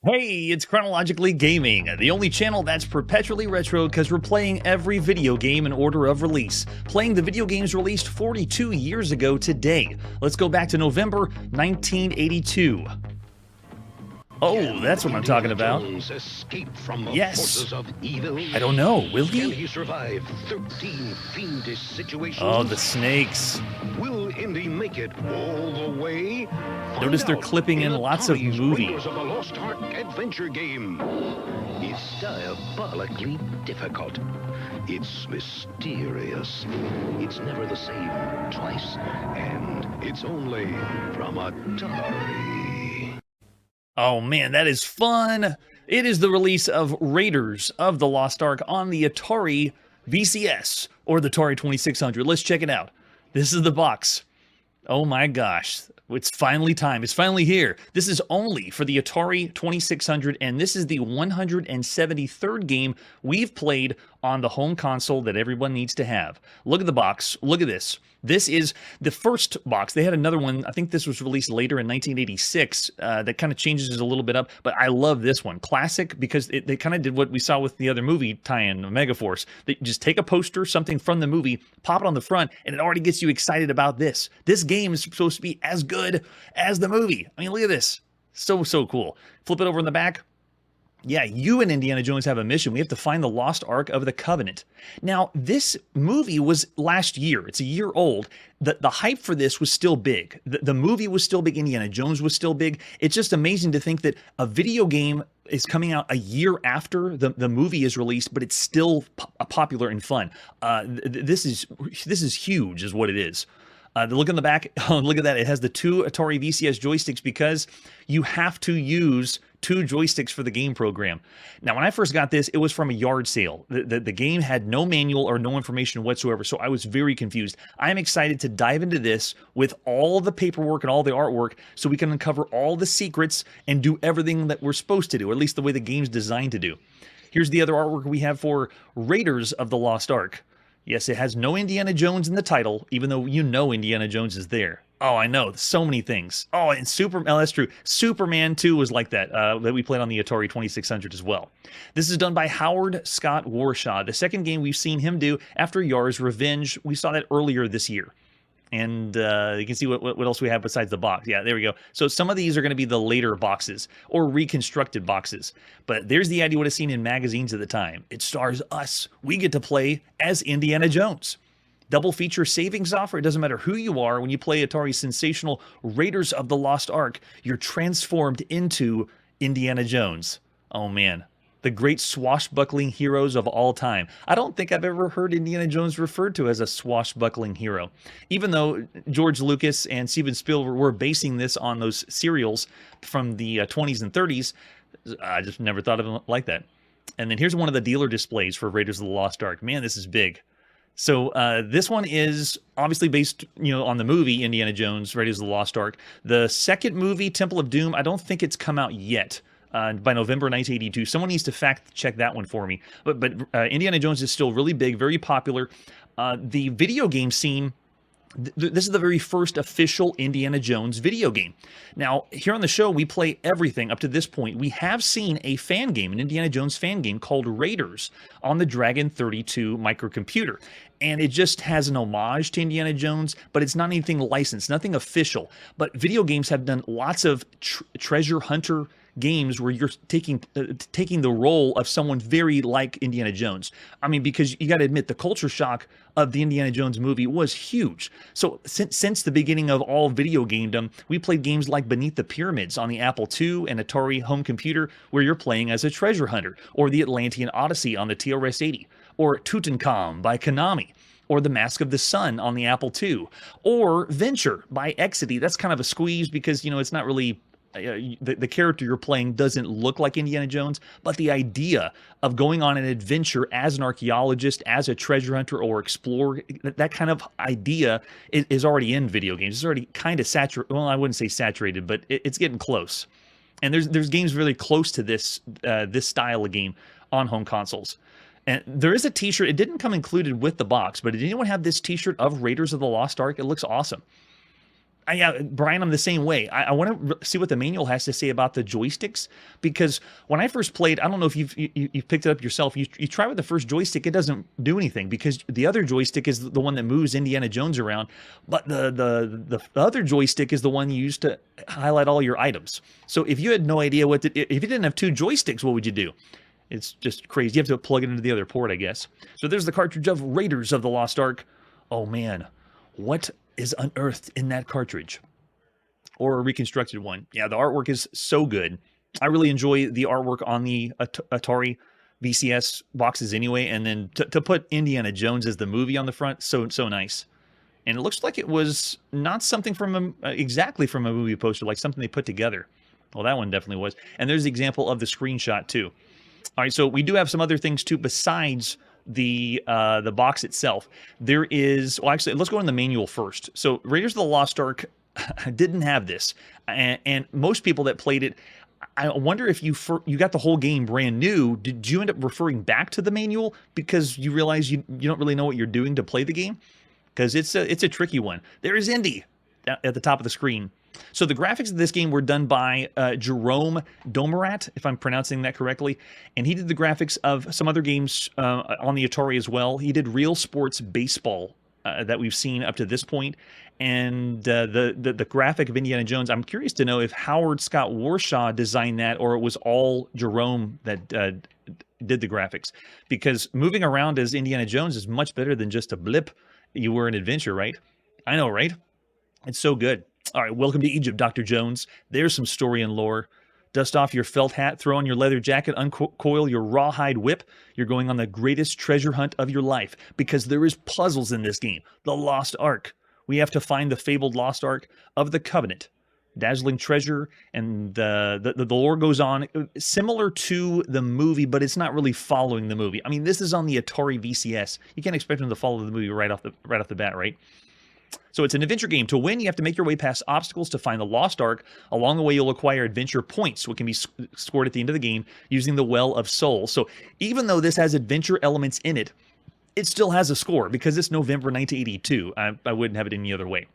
Hey, it's Chronologically Gaming, the only channel that's perpetually retro because we're playing every video game in order of release, playing the video games released 42 years ago today. Let's go back to November 1982. Oh, that's what I'm talking about. Escape from the Yes. forces of evil? I don't know. Will Can he? he survive 13 fiendish situations? Oh, the snakes. Will Indy make it all the way? Notice they're Find out clipping in lots of Atari's movie. Raiders of the Lost Ark adventure game. It's diabolically difficult. It's mysterious. It's never the same twice. And it's only from Atari. Oh man, that is fun! It is the release of Raiders of the Lost Ark on the Atari VCS, or the Atari 2600. Let's check it out. This is the box. Oh my gosh, it's finally time. It's finally here. This is only for the Atari 2600, and this is the 173rd game we've played on the home console that everyone needs to have. Look at the box. Look at this. This is the first box. They had another one. I think this was released later in 1986 that kind of changes it a little bit up, but I love this one. Classic because they kind of did what we saw with the other movie tie-in, Megaforce. They just take a poster, something from the movie, pop it on the front, and it already gets you excited about this. This game is supposed to be as good as the movie. I mean, look at this. So cool. Flip it over in the back. Yeah, you and Indiana Jones have a mission. We have to find the Lost Ark of the Covenant. Now, this movie was last year. It's a year old. The hype for this was still big. The movie was still big. Indiana Jones was still big. It's just amazing to think that a video game is coming out a year after the movie is released, but it's still popular and fun. This is huge, is what it is. Look in the back. Oh, look at that. It has the two Atari VCS joysticks because you have to use two joysticks for the game program. Now, when I first got this, it was from a yard sale. The game had no manual or no information whatsoever, so I was very confused. I'm excited to dive into this with all the paperwork and all the artwork so we can uncover all the secrets and do everything that we're supposed to do, or at least the way the game's designed to do. Here's the other artwork we have for Raiders of the Lost Ark. Yes, it has no Indiana Jones in the title, even though you know Indiana Jones is there. Oh, I know, so many things. Oh, and oh, that's true. Superman 2 was like that, that we played on the Atari 2600 as well. This is done by Howard Scott Warshaw, the second game we've seen him do after Yar's Revenge. We saw that earlier this year. And you can see what else we have besides the box. Yeah, there we go. So some of these are going to be the later boxes or reconstructed boxes. But there's the idea you would have seen in magazines at the time. It stars us. We get to play as Indiana Jones. Double feature savings offer. It doesn't matter who you are. When you play Atari's sensational Raiders of the Lost Ark, you're transformed into Indiana Jones. Oh, man. The great swashbuckling heroes of all time. I don't think I've ever heard Indiana Jones referred to as a swashbuckling hero. Even though George Lucas and Steven Spielberg were basing this on those serials from the 20s and 30s, I just never thought of it like that. And then here's one of the dealer displays for Raiders of the Lost Ark. Man, this is big. So this one is obviously based, on the movie Indiana Jones, Raiders of the Lost Ark. The second movie, Temple of Doom, I don't think it's come out yet. By November 1982. Someone needs to fact check that one for me. But Indiana Jones is still really big, very popular. The video game scene, this is the very first official Indiana Jones video game. Now, here on the show, we play everything up to this point. We have seen a fan game, an Indiana Jones fan game called Raiders on the Dragon 32 microcomputer. And it just has an homage to Indiana Jones, but it's not anything licensed, nothing official. But video games have done lots of treasure hunter games where you're taking the role of someone very like Indiana Jones. I mean, because you got to admit, the culture shock of the Indiana Jones movie was huge. So since the beginning of all video gamedom, we played games like Beneath the Pyramids on the Apple II and Atari home computer, where you're playing as a treasure hunter, or the Atlantean Odyssey on the TRS-80, or Tutankhamun by Konami, or The Mask of the Sun on the Apple II, or Venture by Exidy. That's kind of a squeeze because, it's not really the character you're playing doesn't look like Indiana Jones, but the idea of going on an adventure as an archaeologist, as a treasure hunter or explorer, that kind of idea is already in video games. It's already kind of saturated. Well, I wouldn't say saturated, but it's getting close. And there's games really close to this style of game on home consoles. And there is a t-shirt. It didn't come included with the box, but did anyone have this t-shirt of Raiders of the Lost Ark? It looks awesome. Yeah, Brian, I'm the same way. I want to see what the manual has to say about the joysticks, because when I first played, I don't know if you've picked it up yourself. You try with the first joystick, it doesn't do anything because the other joystick is the one that moves Indiana Jones around, but the other joystick is the one you use to highlight all your items. So if you had no idea if you didn't have two joysticks, what would you do? It's just crazy. You have to plug it into the other port, I guess. So there's the cartridge of Raiders of the Lost Ark. Oh man, what is unearthed in that cartridge, or a reconstructed one? Yeah, the artwork is so good. I really enjoy the artwork on the Atari VCS boxes anyway, and then to put Indiana Jones as the movie on the front, so nice. And it looks like it was not something from exactly from a movie poster, like something they put together. Well, that one definitely was. And there's the example of the screenshot too. All right, so we do have some other things too besides the box itself. There is, well, actually, let's go in the manual first. So Raiders of the Lost Ark didn't have this, and most people that played it, I wonder if you got the whole game brand new, did you end up referring back to the manual because you realize you don't really know what you're doing to play the game? Because it's a tricky one. There is Indy at the top of the screen. So the graphics of this game were done by Jerome Domerat, if I'm pronouncing that correctly, and he did the graphics of some other games on the Atari as well. He did Real Sports Baseball that we've seen up to this point, and the graphic of Indiana Jones. I'm curious to know if Howard Scott Warshaw designed that, or it was all Jerome that did the graphics, because moving around as Indiana Jones is much better than just a blip. You were an adventure, right? I know, right? It's so good. All right, welcome to Egypt, Dr. Jones. There's some story and lore. Dust off your felt hat, throw on your leather jacket, uncoil your rawhide whip. You're going on the greatest treasure hunt of your life, because there is puzzles in this game. The Lost Ark. We have to find the fabled Lost Ark of the Covenant. Dazzling treasure, and the lore goes on. Similar to the movie, but it's not really following the movie. I mean, this is on the Atari VCS. You can't expect them to follow the movie right off the bat, right? So it's an adventure game. To win, you have to make your way past obstacles to find the Lost Ark. Along the way, you'll acquire adventure points, which can be scored at the end of the game using the Well of Souls. So even though this has adventure elements in it, it still has a score because it's November 1982. I wouldn't have it any other way.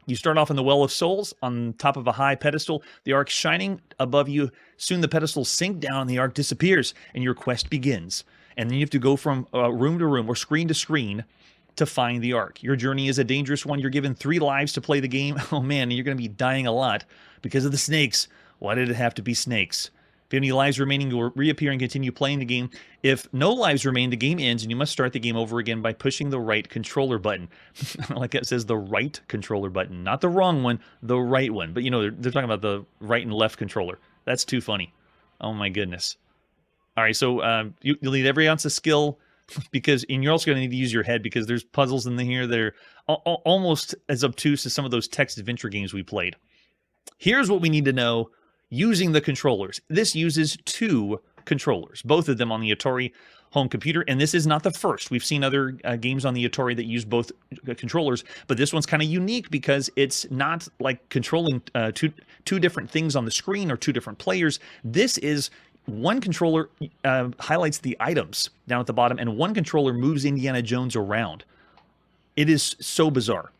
You start off in the Well of Souls on top of a high pedestal, the Ark shining above you. Soon the pedestals sink down and the Ark disappears, and your quest begins. And then you have to go from room to room or screen to screen to find the Ark. Your journey is a dangerous one. You're given 3 lives to play the game. Oh man, you're going to be dying a lot because of the snakes. Why did it have to be snakes? If you have any lives remaining, you'll reappear and continue playing the game. If no lives remain, the game ends, and you must start the game over again by pushing the right controller button. Like it says, the right controller button. Not the wrong one, the right one. But, you know, they're talking about the right and left controller. That's too funny. Oh, my goodness. All right, so you'll need every ounce of skill, because, and you're also going to need to use your head, because there's puzzles in here that are almost as obtuse as some of those text adventure games we played. Here's what we need to know using the controllers. This uses 2 controllers, both of them on the Atari home computer, and this is not the first. We've seen other games on the Atari that use both controllers, but this one's kind of unique because it's not like controlling two different things on the screen or 2 different players. This is one controller highlights the items down at the bottom, and one controller moves Indiana Jones around. It is so bizarre.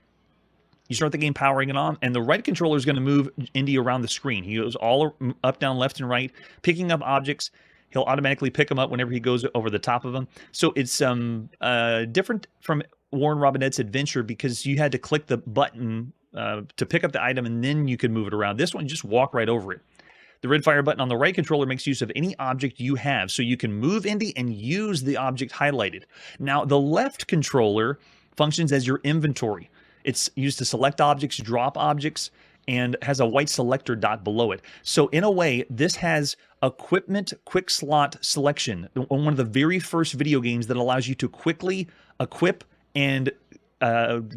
You start the game powering it on, and the right controller is going to move Indy around the screen. He goes all up, down, left, and right, picking up objects. He'll automatically pick them up whenever he goes over the top of them. So it's different from Warren Robinette's Adventure, because you had to click the button to pick up the item, and then you could move it around. This one, you just walk right over it. The red fire button on the right controller makes use of any object you have, so you can move Indy and use the object highlighted. Now, the left controller functions as your inventory. It's used to select objects, drop objects, and has a white selector dot below it. So in a way, this has equipment quick slot selection, one of the very first video games that allows you to quickly equip and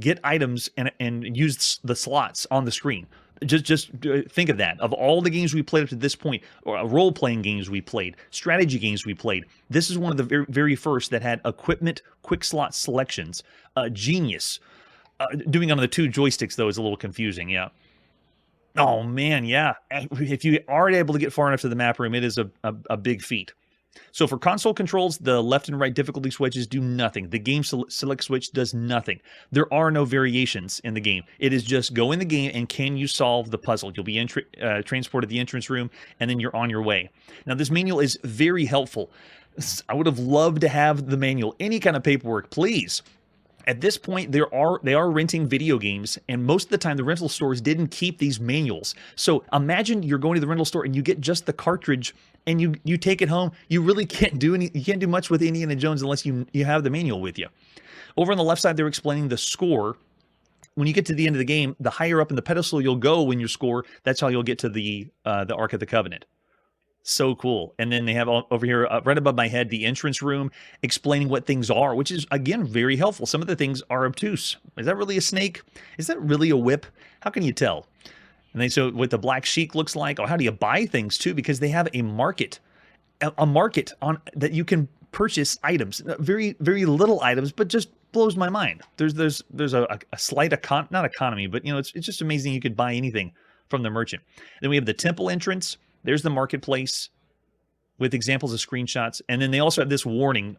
get items and use the slots on the screen. Just think of that. Of all the games we played up to this point, or role-playing games we played, strategy games we played, this is one of the very, very first that had equipment quick slot selections. Genius. Doing it on the 2 joysticks, though, is a little confusing, yeah. Oh, man, yeah. If you aren't able to get far enough to the map room, it is a big feat. So for console controls, the left and right difficulty switches do nothing. The game select switch does nothing. There are no variations in the game. It is just go in the game and can you solve the puzzle. You'll be transported to the entrance room and then you're on your way. Now this manual is very helpful. I would have loved to have the manual, any kind of paperwork, please. At this point, they are renting video games, and most of the time the rental stores didn't keep these manuals. So imagine you're going to the rental store and you get just the cartridge and you take it home. You really can't do much with Indiana Jones unless you have the manual with you. Over on the left side, they're explaining the score. When you get to the end of the game, the higher up in the pedestal you'll go when you score, that's how you'll get to the Ark of the Covenant. So cool. And then they have over here, right above my head, the entrance room explaining what things are, which is, again, very helpful. Some of the things are obtuse. Is that really a snake? Is that really a whip? How can you tell? And they show what the black sheik looks like. Oh, how do you buy things, too? Because they have a market on that you can purchase items. Very, very little items, but just blows my mind. There's a slight, not economy, but, it's just amazing you could buy anything from the merchant. Then we have the temple entrance. There's the marketplace with examples of screenshots. And then they also have this warning,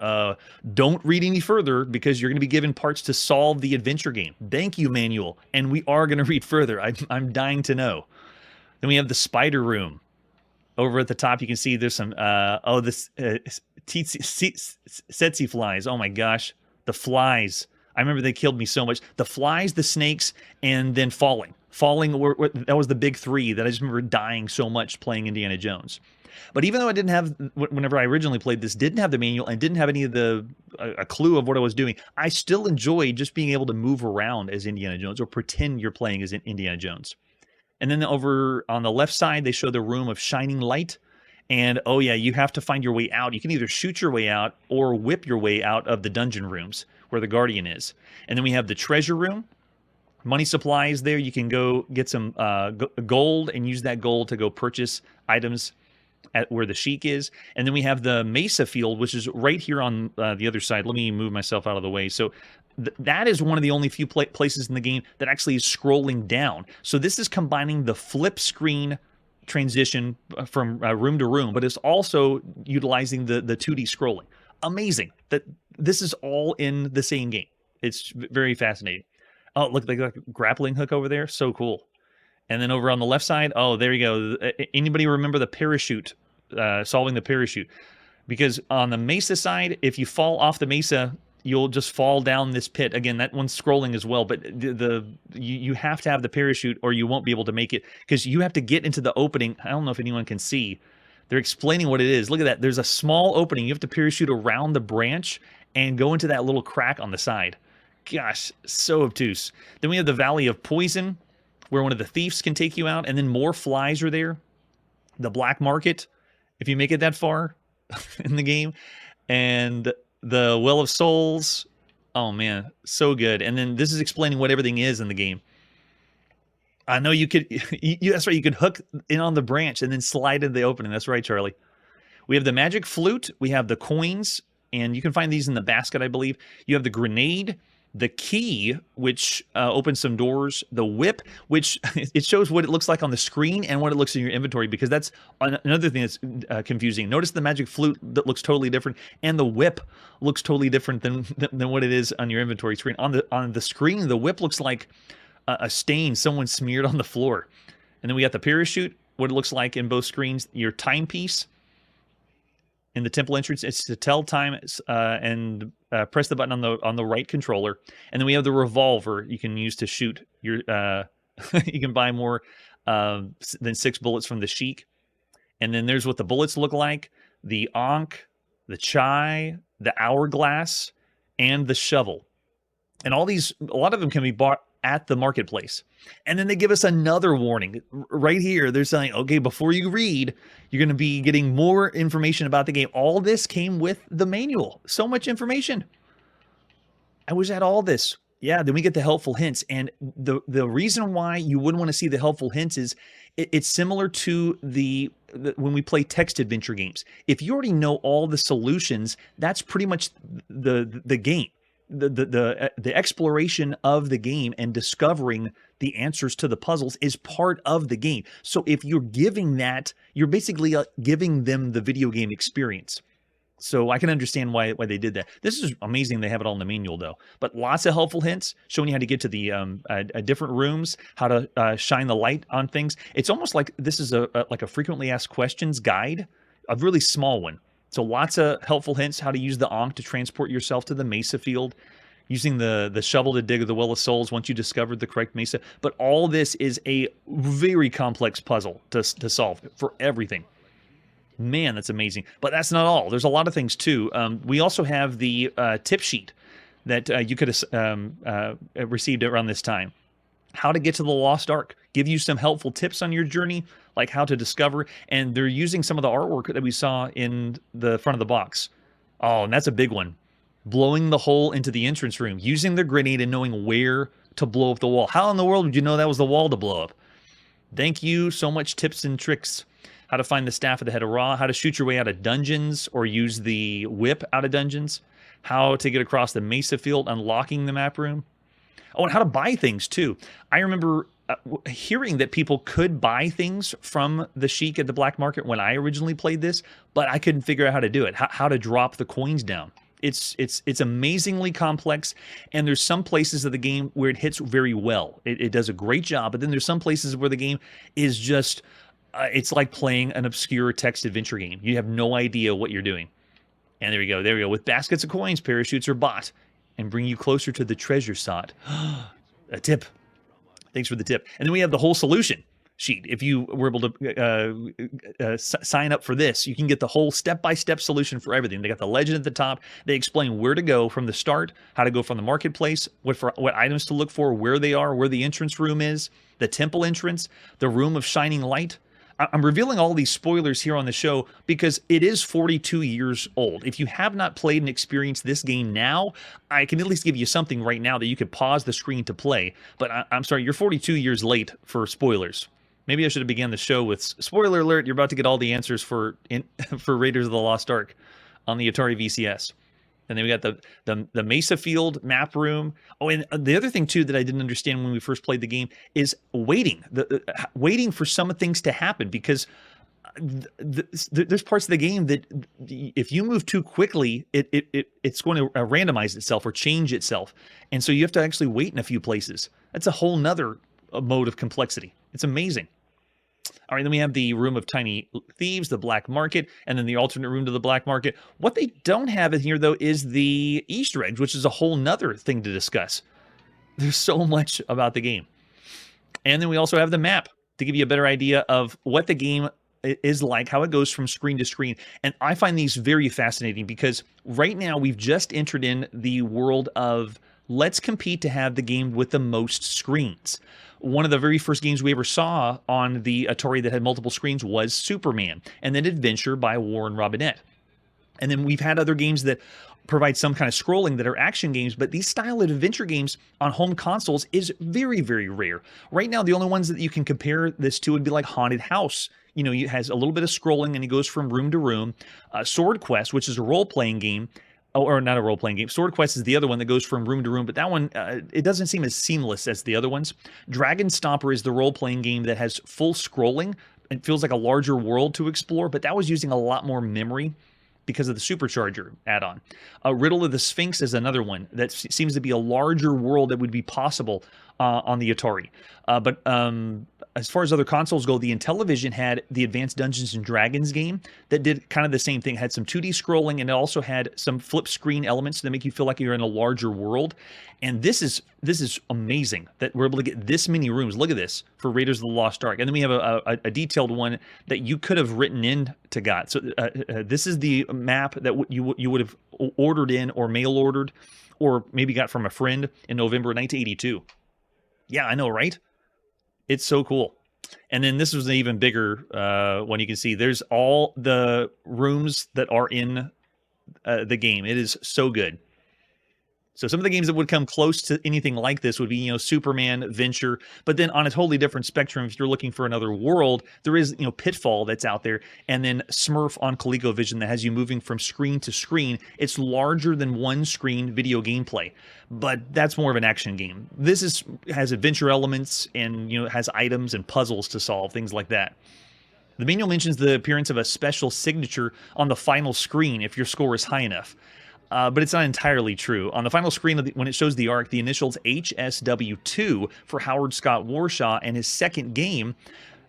don't read any further because you're going to be given parts to solve the adventure game. Thank you, manual. And we are going to read further. I'm dying to know. Then we have the spider room. Over at the top, you can see there's some, tsetse flies. Oh my gosh, the flies. I remember they killed me so much. The flies, the snakes, and then falling. That was the big three that I just remember dying so much playing Indiana Jones. But even though I didn't have, whenever I originally played this, didn't have the manual and didn't have any of a clue of what I was doing, I still enjoyed just being able to move around as Indiana Jones or pretend you're playing as Indiana Jones. And then over on the left side, they show the room of shining light. And oh yeah, you have to find your way out. You can either shoot your way out or whip your way out of the dungeon rooms where the Guardian is. And then we have the treasure room. Money supplies there. You can go get some gold and use that gold to go purchase items at where the Sheik is. And then we have the Mesa field, which is right here on the other side. Let me move myself out of the way. So that is one of the only few places in the game that actually is scrolling down. So this is combining the flip screen transition from room to room, but it's also utilizing the 2D scrolling. Amazing that this is all in the same game. It's very fascinating. Oh, look, they got a grappling hook over there. So cool. And then over on the left side, oh, there you go. Anybody remember the parachute, solving the parachute? Because on the Mesa side, if you fall off the Mesa, you'll just fall down this pit. Again, that one's scrolling as well, but you have to have the parachute or you won't be able to make it because you have to get into the opening. I don't know if anyone can see. They're explaining what it is. Look at that. There's a small opening. You have to parachute around the branch and go into that little crack on the side. Gosh, so obtuse. Then we have the Valley of Poison, where one of the thieves can take you out, and then more flies are there. The Black Market, if you make it that far in the game. And the Well of Souls. Oh, man, so good. And then this is explaining what everything is in the game. I know you could, that's right, you could hook in on the branch and then slide into the opening. That's right, Charlie. We have the Magic Flute. We have the coins, and you can find these in the basket, I believe. You have the Grenade. The key, which opens some doors, the whip, which it shows what it looks like on the screen and what it looks in your inventory, because that's another thing that's confusing. Notice the magic flute that looks totally different, and the whip looks totally different than what it is on your inventory screen. On the screen, the whip looks like a stain someone smeared on the floor. And then we got the parachute, what it looks like in both screens, your timepiece. In the temple entrance, it's to tell time and press the button on the right controller, and then we have the revolver you can use to shoot your. You can buy more than 6 bullets from the Sheik, and then there's what the bullets look like: the Ankh, the Chai, the Hourglass, and the shovel. And all these, a lot of them can be bought at the marketplace. And then they give us another warning right here. They're saying, okay, before you read, you're going to be getting more information about the game. All this came with the manual. So much information. I wish I had all this. Yeah, then we get the helpful hints. And the reason why you wouldn't want to see the helpful hints is it's similar to when we play text adventure games. If you already know all the solutions, that's pretty much the game. The exploration of the game and discovering the answers to the puzzles is part of the game. So if you're giving that, you're basically giving them the video game experience. So I can understand why they did that. This is amazing. They have it all in the manual though, but lots of helpful hints showing you how to get to the different rooms, how to shine the light on things. It's almost like this is like a frequently asked questions guide, a really small one. So lots of helpful hints how to use the Ankh to transport yourself to the Mesa field, using the shovel to dig the Well of Souls once you discovered the correct Mesa. But all this is a very complex puzzle to solve for everything. Man, that's amazing. But that's not all. There's a lot of things, too. We also have the tip sheet that you could have received around this time. How to get to the Lost Ark. Give you some helpful tips on your journey, like how to discover. And they're using some of the artwork that we saw in the front of the box. Oh, and that's a big one. Blowing the hole into the entrance room. Using the grenade and knowing where to blow up the wall. How in the world would you know that was the wall to blow up? Thank you so much, tips and tricks. How to find the staff at the head of Ra, how to shoot your way out of dungeons or use the whip out of dungeons, how to get across the Mesa field, unlocking the map room. Oh, and how to buy things too. I remember hearing that people could buy things from the Sheik at the black market when I originally played this, but I couldn't figure out how to do it, how to drop the coins down. It's amazingly complex, and there's some places of the game where it hits very well. It does a great job, but then there's some places where the game is just... it's like playing an obscure text adventure game. You have no idea what you're doing. And there we go. There we go. With baskets of coins, parachutes are bought and bring you closer to the treasure sought. A tip. Thanks for the tip. And then we have the whole solution sheet. If you were able to sign up for this, you can get the whole step-by-step solution for everything. They got the legend at the top. They explain where to go from the start, how to go from the marketplace, what items to look for, where they are, where the entrance room is, the temple entrance, the room of shining light. I'm revealing all these spoilers here on the show because it is 42 years old. If you have not played and experienced this game now, I can at least give you something right now that you could pause the screen to play. But I'm sorry, you're 42 years late for spoilers. Maybe I should have began the show with spoiler alert. You're about to get all the answers for Raiders of the Lost Ark on the Atari VCS. And then we got the Mesa Field map room. Oh, and the other thing, too, that I didn't understand when we first played the game is waiting. Waiting for some things to happen, because there's parts of the game that if you move too quickly, it's going to randomize itself or change itself. And so you have to actually wait in a few places. That's a whole nother mode of complexity. It's amazing. All right, then we have the room of tiny thieves, the black market, and then the alternate room to the black market. What they don't have in here, though, is the Easter eggs, which is a whole nother thing to discuss. There's so much about the game. And then we also have the map to give you a better idea of what the game is like, how it goes from screen to screen. And I find these very fascinating because right now we've just entered in the world of let's compete to have the game with the most screens. One of the very first games we ever saw on the Atari that had multiple screens was Superman, and then Adventure by Warren Robinette. And then we've had other games that provide some kind of scrolling that are action games, but these style of adventure games on home consoles is very, very rare. Right now, the only ones that you can compare this to would be like Haunted House. You know, it has a little bit of scrolling and it goes from room to room. Sword Quest, which is a role-playing game, or not a role-playing game. Sword Quest is the other one that goes from room to room, but that one, it doesn't seem as seamless as the other ones. Dragon Stomper is the role-playing game that has full scrolling. It feels like a larger world to explore, but that was using a lot more memory because of the Supercharger add-on. Riddle of the Sphinx is another one that seems to be a larger world that would be possible on the Atari. But as far as other consoles go, the Intellivision had the Advanced Dungeons & Dragons game that did kind of the same thing. It had some 2D scrolling, and it also had some flip screen elements that make you feel like you're in a larger world. And this is amazing that we're able to get this many rooms. Look at this for Raiders of the Lost Ark. And then we have a detailed one that you could have written in to GOT. So this is the map that you would have ordered in or mail ordered or maybe got from a friend in November 1982. Yeah, I know, right? It's so cool. And then this was an even bigger one. You can see there's all the rooms that are in the game. It is so good. So some of the games that would come close to anything like this would be, you know, Superman, Venture, but then on a totally different spectrum, if you're looking for another world, there is, you know, Pitfall that's out there, and then Smurf on ColecoVision that has you moving from screen to screen. It's larger than one screen video gameplay, but that's more of an action game. This has adventure elements and, you know, it has items and puzzles to solve, things like that. The manual mentions the appearance of a special signature on the final screen if your score is high enough. But it's not entirely true. On the final screen, when it shows the Ark, the initials HSW2 for Howard Scott Warshaw and his second game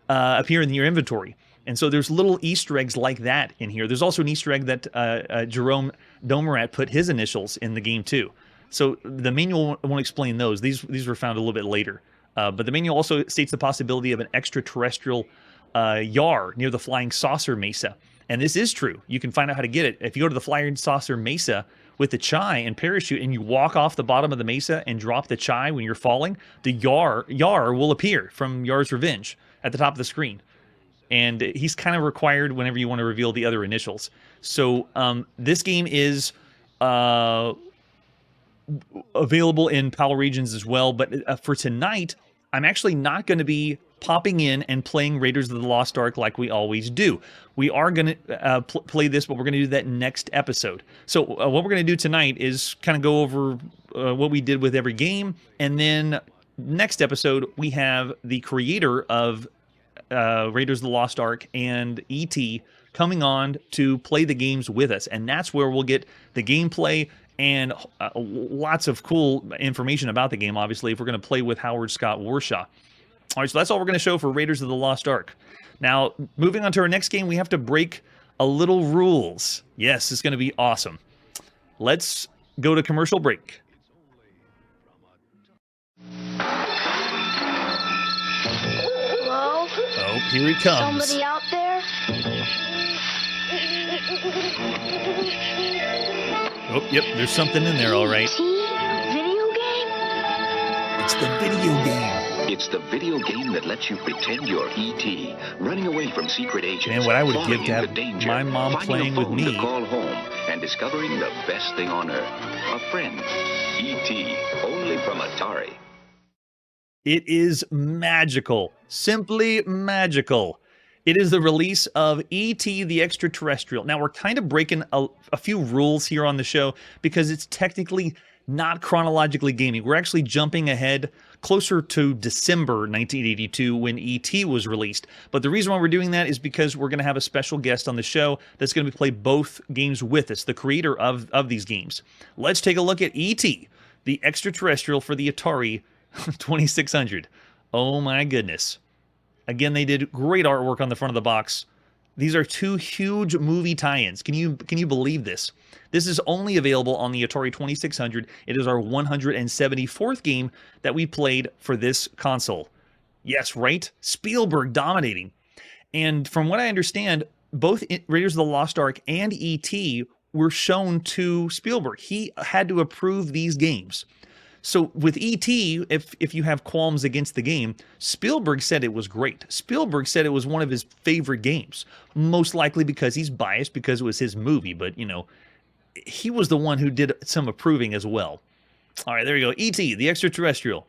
appear in your inventory. And so there's little Easter eggs like that in here. There's also an Easter egg that Jerome Domerat put his initials in the game too. So the manual won't explain those. These were found a little bit later. But the manual also states the possibility of an extraterrestrial Yar near the Flying Saucer Mesa. And this is true. You can find out how to get it. If you go to the Flying Saucer Mesa with the chai and parachute and you walk off the bottom of the mesa and drop the chai when you're falling, the Yar will appear from Yar's Revenge at the top of the screen. And he's kind of required whenever you want to reveal the other initials. So this game is available in PAL regions as well. But for tonight, I'm actually not going to be popping in and playing Raiders of the Lost Ark like we always do. We are going to play this, but we're going to do that next episode. So what we're going to do tonight is kind of go over what we did with every game. And then next episode, we have the creator of Raiders of the Lost Ark and E.T. coming on to play the games with us. And that's where we'll get the gameplay and lots of cool information about the game, obviously, if we're going to play with Howard Scott Warshaw. All right, so that's all we're going to show for Raiders of the Lost Ark. Now, moving on to our next game, we have to break a little rules. Yes, it's going to be awesome. Let's go to commercial break. Hello? Oh, here he comes. Somebody out there? Oh, yep, there's something in there, all right. Video game? It's the video game. It's the video game that lets you pretend you're E.T., running away from secret agents. Man, what I would give falling to have into danger, my mom finding playing a with phone me. to call home, and discovering the best thing on earth, a friend. E.T., only from Atari. It is magical. Simply magical. It is the release of E.T. the Extra-Terrestrial. Now, we're kind of breaking a few rules here on the show because it's technically not chronologically gaming. We're actually jumping ahead closer to December 1982 when E.T. was released. But the reason why we're doing that is because we're going to have a special guest on the show that's going to play both games with us, the creator of these games. Let's take a look at E.T. the Extra-Terrestrial for the Atari 2600. Oh my goodness. Again, they did great artwork on the front of the box. These are two huge movie tie-ins. Can you believe this? This is only available on the Atari 2600. It is our 174th game that we played for this console. Yes, right? Spielberg dominating. And from what I understand, both Raiders of the Lost Ark and E.T. were shown to Spielberg. He had to approve these games. So with E.T., if you have qualms against the game, Spielberg said it was great. Spielberg said it was one of his favorite games, most likely because he's biased because it was his movie, but, you know, he was the one who did some approving as well. All right, there you go. E.T., the Extra-Terrestrial.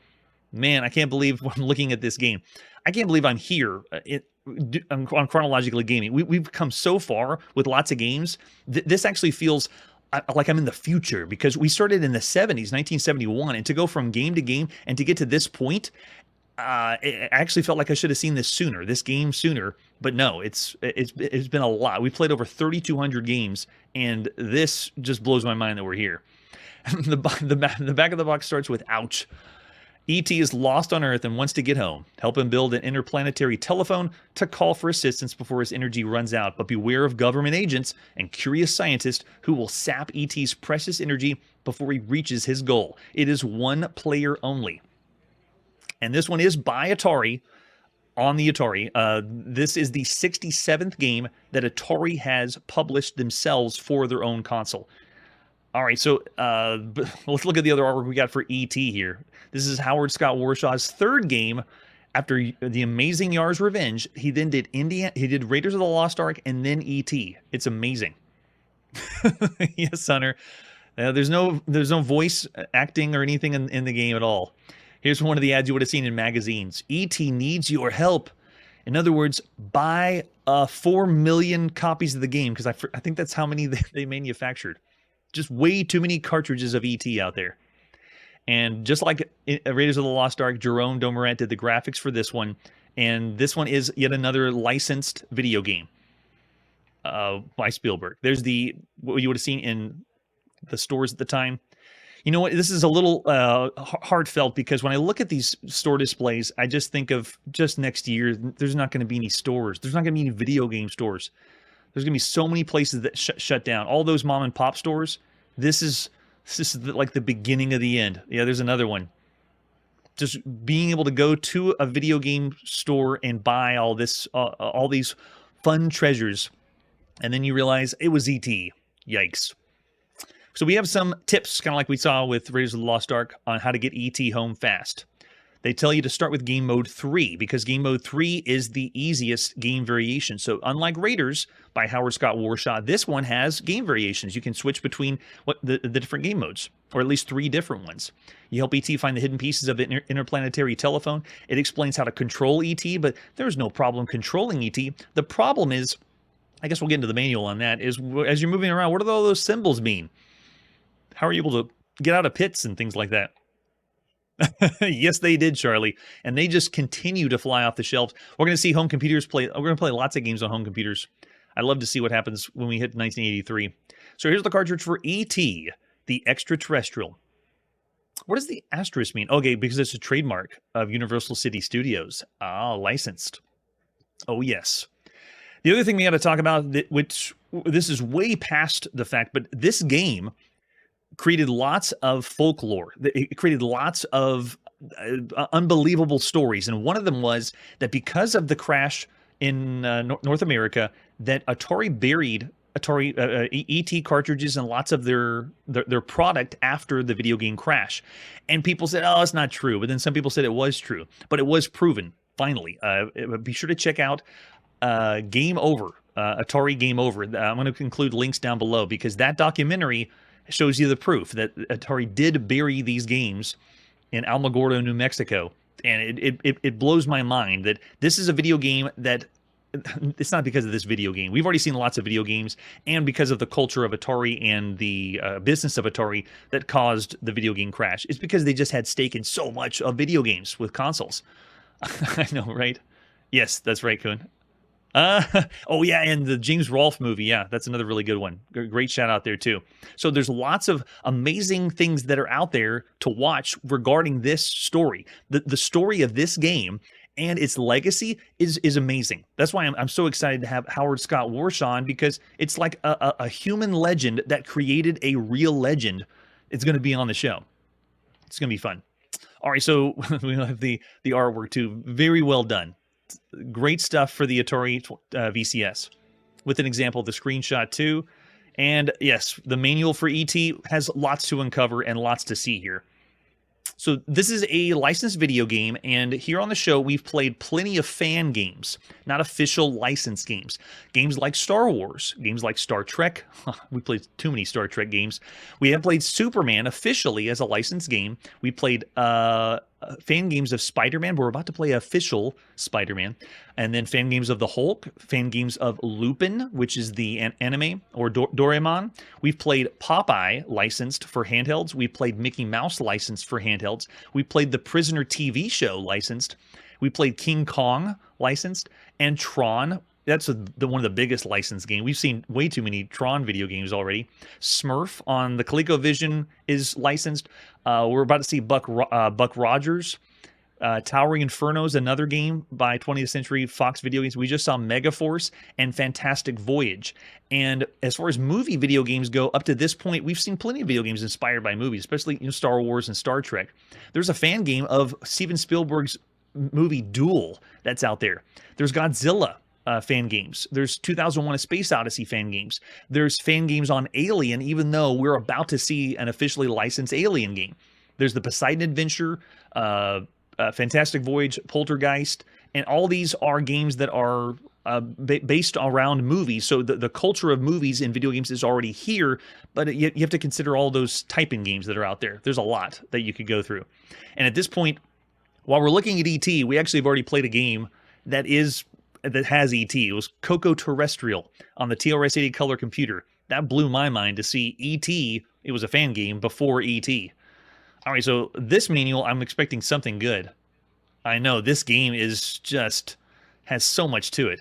Man, I can't believe I'm looking at this game. I can't believe I'm here on Chronologically Gaming. We've come so far with lots of games. This actually feels like I'm in the future because we started in the 70s, 1971, and to go from game to game and to get to this point, I actually felt like I should have seen this game sooner. But no, it's been a lot. We played over 3,200 games, and this just blows my mind that we're here. The back of the box starts with ouch. E.T. is lost on Earth and wants to get home. Help him build an interplanetary telephone to call for assistance before his energy runs out. But beware of government agents and curious scientists who will sap E.T.'s precious energy before he reaches his goal. It is one player only. And this one is by Atari on the Atari. This is the 67th game that Atari has published themselves for their own console. All right, so let's look at the other artwork we got for E.T. here. This is Howard Scott Warshaw's third game after The Amazing Yar's Revenge. He then did He did Raiders of the Lost Ark and then E.T. It's amazing. Yes, Hunter. There's no voice acting or anything in the game at all. Here's one of the ads you would have seen in magazines. E.T. needs your help. In other words, buy 4 million copies of the game because I think that's how many they manufactured. Just way too many cartridges of E.T. out there. And just like Raiders of the Lost Ark, Jerome Domerat did the graphics for this one. And this one is yet another licensed video game by Spielberg. There's what you would have seen in the stores at the time. You know what? This is a little heartfelt because when I look at these store displays, I just think of just next year, there's not going to be any stores. There's not going to be any video game stores. There's going to be so many places that shut down. All those mom and pop stores. This is like the beginning of the end. Yeah, there's another one. Just being able to go to a video game store and buy all these fun treasures, and then you realize it was E.T. Yikes. So we have some tips, kind of like we saw with Raiders of the Lost Ark, on how to get E.T. home fast. They tell you to start with Game Mode 3, because Game Mode 3 is the easiest game variation. So unlike Raiders by Howard Scott Warshaw, this one has game variations. You can switch between the different game modes, or at least 3 different ones. You help E.T. find the hidden pieces of the interplanetary telephone. It explains how to control E.T., but there's no problem controlling E.T. The problem is, I guess we'll get into the manual on that, is as you're moving around, what do all those symbols mean? How are you able to get out of pits and things like that? Yes, they did, Charlie. And they just continue to fly off the shelves. We're going to see home computers play. We're going to play lots of games on home computers. I'd love to see what happens when we hit 1983. So here's the cartridge for E.T., the Extra-Terrestrial. What does the asterisk mean? Okay, because it's a trademark of Universal City Studios. Ah, licensed. Oh, yes. The other thing we got to talk about, which this is way past the fact, but this game created lots of folklore. It created lots of unbelievable stories. And one of them was that because of the crash in North America, that Atari buried E.T. cartridges and lots of their product after the video game crash. And people said, oh, it's not true. But then some people said it was true. But it was proven, finally. Be sure to check out Game Over, Atari Game Over. I'm going to include links down below, because that documentary shows you the proof that Atari did bury these games in Alamogordo, New Mexico. And it blows my mind that this is a video game that it's not because of this video game. We've already seen lots of video games, and because of the culture of Atari and the business of Atari that caused the video game crash. It's because they just had stake in so much of video games with consoles. I know, right? Yes, that's right, Kuhn. Oh yeah, and the James Rolfe movie, yeah, that's another really good one. Great shout out there too. So there's lots of amazing things that are out there to watch regarding this story. The story of this game and its legacy is amazing. That's why I'm so excited to have Howard Scott Warshaw on, because it's like a human legend that created a real legend. It's going to be on the show. It's going to be fun. All right, so we have the artwork too. Very well done. Great stuff for the Atari VCS, with an example of the screenshot too. And yes, the manual for E.T. has lots to uncover and lots to see here. So this is a licensed video game, and here on the show we've played plenty of fan games, not official licensed games. Games like Star Wars, games like Star Trek. We played too many Star Trek games. We have played Superman officially as a licensed game. We played fan games of Spider-Man, but we're about to play official Spider-Man. And then fan games of the Hulk, fan games of Lupin, which is the anime, or Doraemon. We've played Popeye, licensed for handhelds. We played Mickey Mouse, licensed for handhelds. We played the Prisoner TV show, licensed. We played King Kong, licensed. And Tron. That's one of the biggest licensed games. We've seen way too many Tron video games already. Smurf on the ColecoVision is licensed. We're about to see Buck Rogers. Towering Inferno is another game by 20th Century Fox Video Games. We just saw Megaforce and Fantastic Voyage. And as far as movie video games go, up to this point, we've seen plenty of video games inspired by movies, especially Star Wars and Star Trek. There's a fan game of Steven Spielberg's movie Duel that's out there. There's Godzilla fan games. There's 2001: A Space Odyssey fan games. There's fan games on Alien, even though we're about to see an officially licensed Alien game. There's the Poseidon Adventure, Fantastic Voyage, Poltergeist, and all these are games that are based around movies. So the culture of movies in video games is already here, but you have to consider all those type-in games that are out there. There's a lot that you could go through. And at this point, while we're looking at E.T., we actually have already played a game that has E.T. It was Extra-Terrestrial on the TRS-80 color computer. That blew my mind to see E.T. It was a fan game before E.T. All right, so this manual, I'm expecting something good. I know, this game is just has so much to it.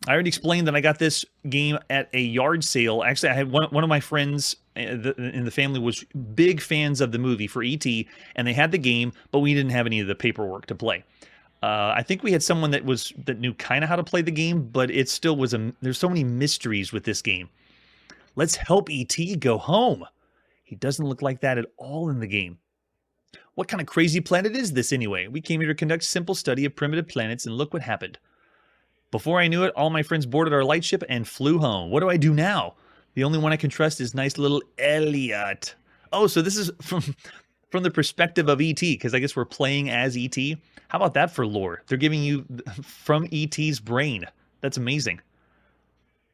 I already explained that I got this game at a yard sale. Actually, I had one of my friends in the family was big fans of the movie for E.T., and they had the game, but we didn't have any of the paperwork to play. I think we had someone that knew kind of how to play the game, but it still was there's so many mysteries with this game. Let's help E.T. go home. He doesn't look like that at all in the game. What kind of crazy planet is this anyway? We came here to conduct simple study of primitive planets, and look what happened. Before I knew it, all my friends boarded our lightship and flew home. What do I do now? The only one I can trust is nice little Elliot. Oh, so this is from the perspective of E.T., because I guess we're playing as E.T. How about that for lore? They're giving you from E.T.'s brain. That's amazing.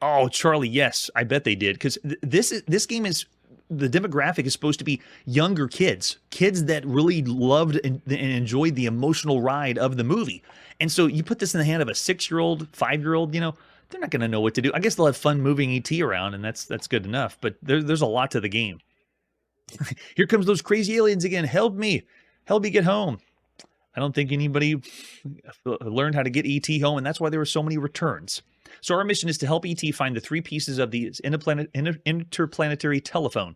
Oh, Charlie, yes, I bet they did, because this game is, the demographic is supposed to be younger kids that really loved and enjoyed the emotional ride of the movie. And so you put this in the hand of a 6-year-old, 5-year-old, you know, they're not going to know what to do. I guess they'll have fun moving ET around, and that's good enough. But there's a lot to the game. Here comes those crazy aliens again. Help me get home. I don't think anybody learned how to get ET home, and that's why there were so many returns. So our mission is to help ET find the 3 pieces of the interplanetary telephone.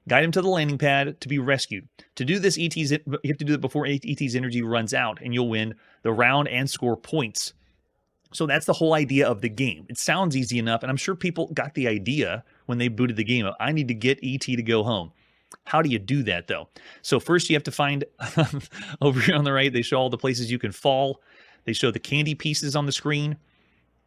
Guide him to the landing pad to be rescued. To do this, you have to do it before ET's energy runs out, and you'll win the round and score points. So that's the whole idea of the game. It sounds easy enough, and I'm sure people got the idea when they booted the game up. I need to get ET to go home. How do you do that, though? So first you have to find, over here on the right, they show all the places you can fall. They show the candy pieces on the screen.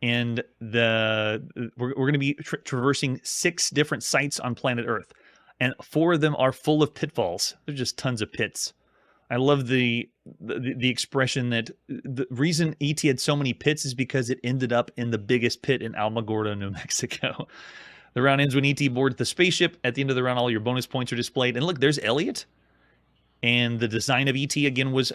And we're going to be traversing 6 different sites on planet Earth. And 4 of them are full of pitfalls. There's just tons of pits. I love the expression that the reason ET had so many pits is because it ended up in the biggest pit in Alamogordo, New Mexico. The round ends when ET boards the spaceship. At the end of the round, all your bonus points are displayed. And look, there's Elliot. And the design of ET, again, was,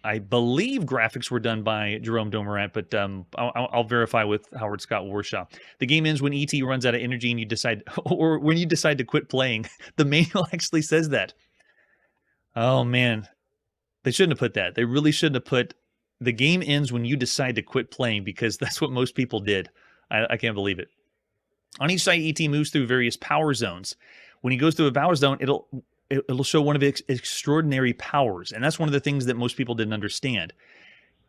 I believe graphics were done by Jerome Domerant, but I'll verify with Howard Scott Warshaw. The game ends when ET runs out of energy and you decide, or when you decide to quit playing. The manual actually says that. Oh, man. They shouldn't have put that. They really shouldn't have put, the game ends when you decide to quit playing, because that's what most people did. I can't believe it. On each site, ET moves through various power zones. When he goes through a power zone, it'll show one of its extraordinary powers, and that's one of the things that most people didn't understand.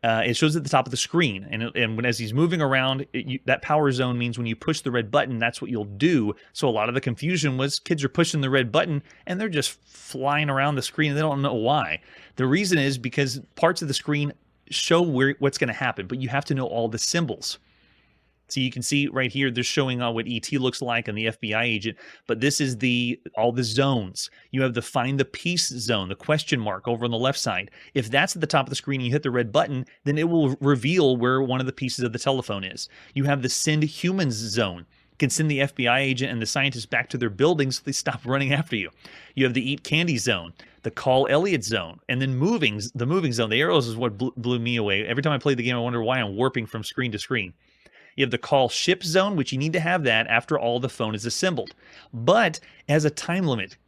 It shows at the top of the screen, and as he's moving around, that power zone means when you push the red button, that's what you'll do. So a lot of the confusion was kids are pushing the red button, and they're just flying around the screen, and they don't know why. The reason is because parts of the screen show what's going to happen, but you have to know all the symbols. So you can see right here, they're showing what ET looks like and the FBI agent, but this is all the zones. You have the find the piece zone, the question mark over on the left side. If that's at the top of the screen and you hit the red button, then it will reveal where one of the pieces of the telephone is. You have the send humans zone. You can send the FBI agent and the scientists back to their buildings so they stop running after you. You have the eat candy zone, the call Elliot zone, and then the moving zone. The arrows is what blew me away. Every time I play the game, I wonder why I'm warping from screen to screen. You have the call ship zone, which you need to have that after all the phone is assembled. But as a time limit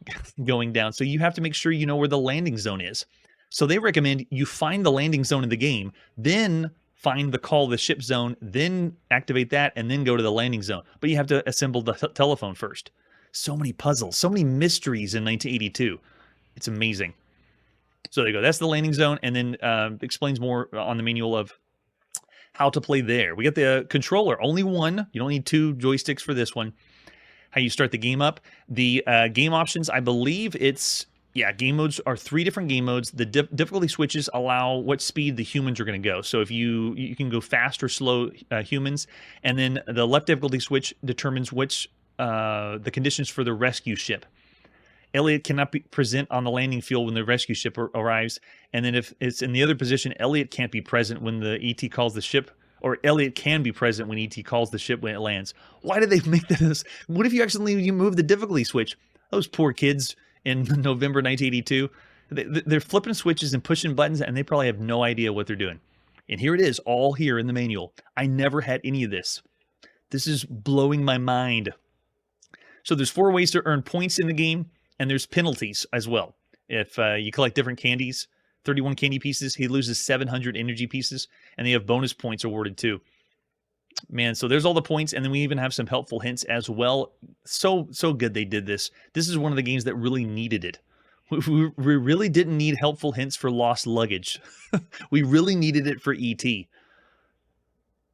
going down, so you have to make sure you know where the landing zone is. So they recommend you find the landing zone in the game, then find the call the ship zone, then activate that, and then go to the landing zone. But you have to assemble the telephone first. So many puzzles, so many mysteries in 1982. It's amazing. So there you go. That's the landing zone, and then explains more on the manual of how to play there. We got the controller, only one. You don't need 2 joysticks for this one. How you start the game up. The game options, I believe game modes are 3 different game modes. The difficulty switches allow what speed the humans are going to go. So if you can go fast or slow humans, and then the left difficulty switch determines which the conditions for the rescue ship. Elliot cannot be present on the landing field when the rescue ship arrives. And then if it's in the other position, Elliot can't be present when the ET calls the ship, or Elliot can be present when ET calls the ship when it lands. Why did they make this? What if you accidentally move the difficulty switch? Those poor kids in November 1982, they're flipping switches and pushing buttons, and they probably have no idea what they're doing. And here it is, all here in the manual. I never had any of this. This is blowing my mind. So there's 4 ways to earn points in the game. And there's penalties as well. If you collect different candies, 31 candy pieces. He loses 700 energy pieces, and they have bonus points awarded too. Man, so there's all the points, and then we even have some helpful hints as well. So good they did this. This is one of the games that really needed it. We really didn't need helpful hints for Lost Luggage. We really needed it for E.T.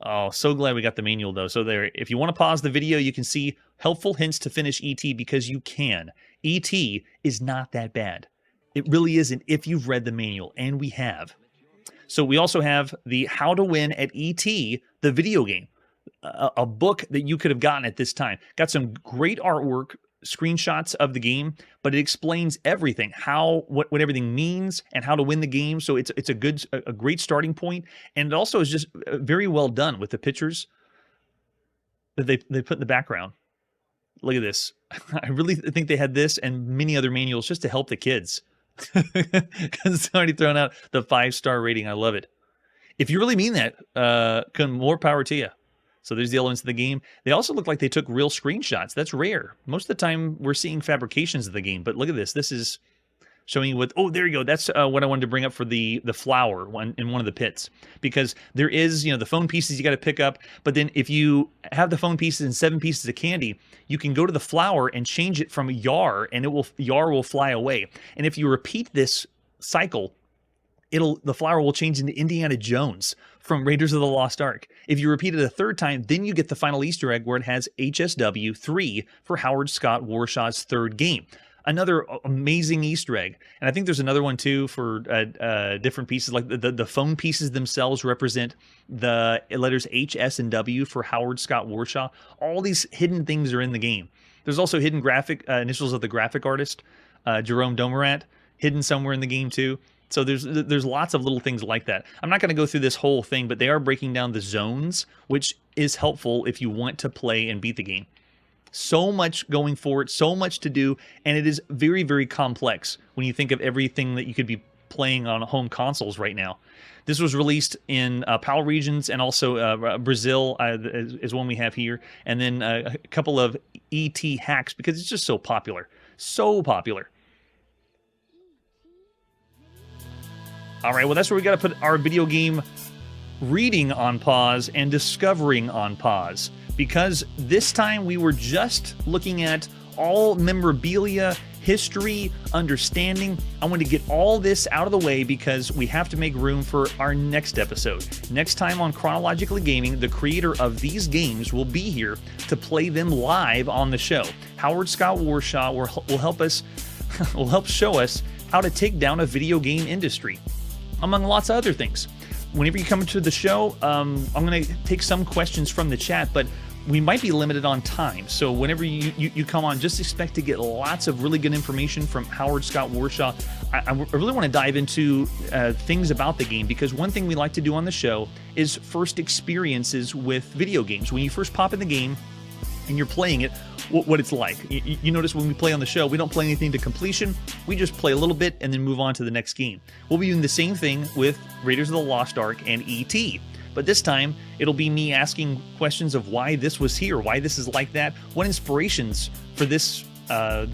Oh, so glad we got the manual, though. So there, if you want to pause the video, you can see helpful hints to finish E.T. because you can. E.T. is not that bad. It really isn't if you've read the manual, and we have. So we also have the How to Win at E.T., the video game, a book that you could have gotten at this time. Got some great artwork, screenshots of the game, but it explains everything, what everything means and how to win the game. So it's a great starting point, and it also is just very well done with the pictures that they put in the background. Look at this. I really think they had this and many other manuals just to help the kids. Because it's already thrown out the 5-star rating. I love it. If you really mean that, more power to you. So there's the elements of the game. They also look like they took real screenshots. That's rare. Most of the time we're seeing fabrications of the game, but look at this. This is showing you what, oh, there you go. That's what I wanted to bring up for the flower one in one of the pits, because there is, the phone pieces you got to pick up, but then if you have the phone pieces and 7 pieces of candy, you can go to the flower and change it from Yar, and Yar will fly away. And if you repeat this cycle, the flower will change into Indiana Jones from Raiders of the Lost Ark. If you repeat it a third time, then you get the final Easter egg where it has HSW 3 for Howard Scott Warshaw's third game. Another amazing Easter egg. And I think there's another one too for different pieces, like the phone pieces themselves represent the letters H, S, and W for Howard Scott Warshaw. All these hidden things are in the game. There's also hidden graphic initials of the graphic artist, Jerome Domerat, hidden somewhere in the game too. So there's lots of little things like that. I'm not going to go through this whole thing, but they are breaking down the zones, which is helpful if you want to play and beat the game. So much going for it, so much to do, and it is very, very complex when you think of everything that you could be playing on home consoles right now. This was released in PAL regions, and also Brazil is one we have here, and then a couple of E.T. hacks because it's just so popular. So popular. All right, well, that's where we got to put our video game reading on pause and discovering on pause, because this time we were just looking at all memorabilia, history, understanding. I want to get all this out of the way because we have to make room for our next episode. Next time on Chronologically Gaming, the creator of these games will be here to play them live on the show. Howard Scott Warshaw will help show us how to take down a video game industry, among lots of other things. Whenever you come into the show, I'm going to take some questions from the chat, but we might be limited on time. So whenever you come on, just expect to get lots of really good information from Howard Scott Warshaw. I really want to dive into things about the game, because one thing we like to do on the show is first experiences with video games. When you first pop in the game and you're playing it, what it's like. You notice when we play on the show, we don't play anything to completion. We just play a little bit and then move on to the next game. We'll be doing the same thing with Raiders of the Lost Ark and E.T. But this time, it'll be me asking questions of why this was here, why this is like that, what inspirations for this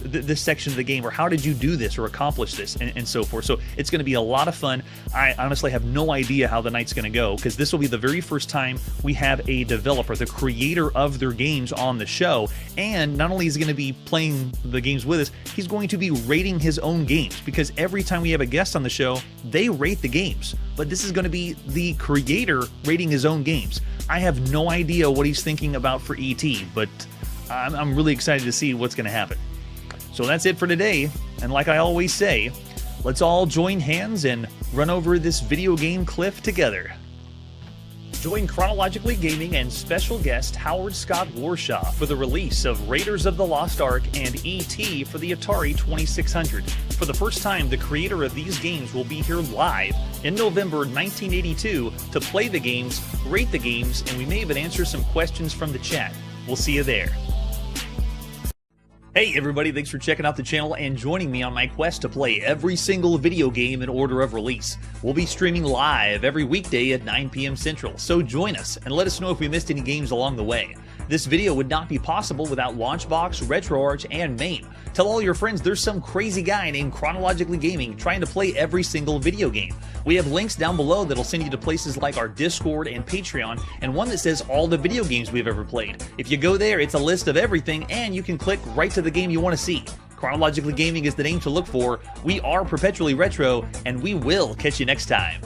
this section of the game, or how did you do this or accomplish this, and so forth. So it's going to be a lot of fun. I honestly have no idea how the night's going to go, because this will be the very first time we have a developer, the creator of their games, on the show. And not only is he going to be playing the games with us, he's going to be rating his own games, because every time we have a guest on the show, they rate the games. But this is going to be the creator rating his own games. I have no idea what he's thinking about for E.T., but I'm really excited to see what's going to happen. So that's it for today, and like I always say, let's all join hands and run over this video game cliff together. Join Chronologically Gaming and special guest Howard Scott Warshaw for the release of Raiders of the Lost Ark and E.T. for the Atari 2600. For the first time, the creator of these games will be here live in November 1982 to play the games, rate the games, and we may even answer some questions from the chat. We'll see you there. Hey everybody, thanks for checking out the channel and joining me on my quest to play every single video game in order of release. We'll be streaming live every weekday at 9 p.m. Central, so join us and let us know if we missed any games along the way. This video would not be possible without Launchbox, RetroArch, and MAME. Tell all your friends there's some crazy guy named Chronologically Gaming trying to play every single video game. We have links down below that'll send you to places like our Discord and Patreon, and one that says all the video games we've ever played. If you go there, it's a list of everything, and you can click right to the game you want to see. Chronologically Gaming is the name to look for. We are perpetually retro, and we will catch you next time.